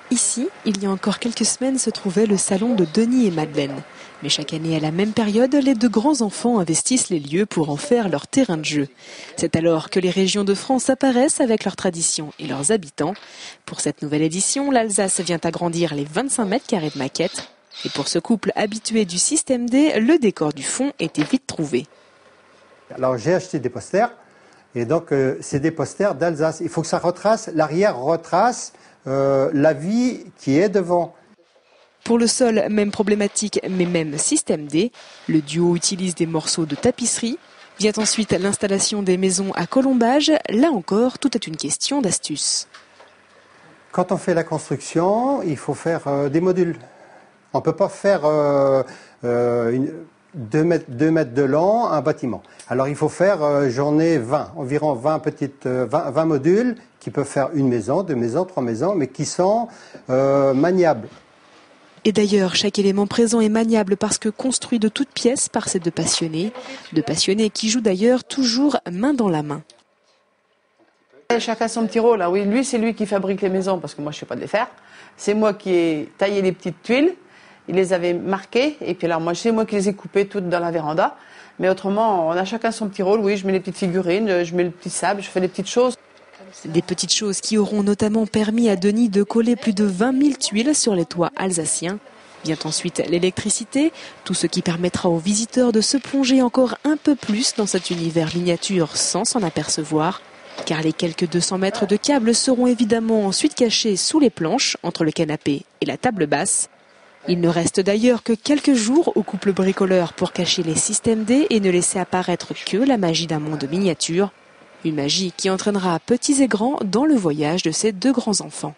Ici, il y a encore quelques semaines se trouvait le salon de Denis et Madeleine. Mais chaque année à la même période, les deux grands enfants investissent les lieux pour en faire leur terrain de jeu. C'est alors que les régions de France apparaissent avec leurs traditions et leurs habitants. Pour cette nouvelle édition, l'Alsace vient agrandir les 25 mètres carrés de maquettes. Et pour ce couple habitué du système D, le décor du fond était vite trouvé. Alors j'ai acheté des posters, et donc c'est des posters d'Alsace. Il faut que ça retrace, l'arrière retrace la vie qui est devant. Pour le sol, même problématique, mais même système D. Le duo utilise des morceaux de tapisserie. Vient ensuite l'installation des maisons à colombage. Là encore, tout est une question d'astuce. Quand on fait la construction, il faut faire des modules. On ne peut pas faire 2 mètres de long un bâtiment. Alors il faut faire, j'en ai 20, environ 20 modules qui peuvent faire une maison, 2 maisons, 3 maisons, mais qui sont maniables. Et d'ailleurs, chaque élément présent est maniable parce que construit de toutes pièces par ces deux passionnés qui jouent d'ailleurs toujours main dans la main. Chacun son petit rôle. Oui, lui, c'est lui qui fabrique les maisons parce que moi, je ne sais pas de les faire. C'est moi qui ai taillé les petites tuiles. Il les avait marquées et puis alors moi, c'est moi qui les ai coupées toutes dans la véranda. Mais autrement, on a chacun son petit rôle. Oui, je mets les petites figurines, je mets le petit sable, je fais des petites choses. Des petites choses qui auront notamment permis à Denis de coller plus de 20 000 tuiles sur les toits alsaciens. Vient ensuite l'électricité, tout ce qui permettra aux visiteurs de se plonger encore un peu plus dans cet univers miniature sans s'en apercevoir. Car les quelques 200 mètres de câbles seront évidemment ensuite cachés sous les planches, entre le canapé et la table basse. Il ne reste d'ailleurs que quelques jours au couple bricoleur pour cacher les systèmes D et ne laisser apparaître que la magie d'un monde miniature. Une magie qui entraînera petits et grands dans le voyage de ces deux grands enfants.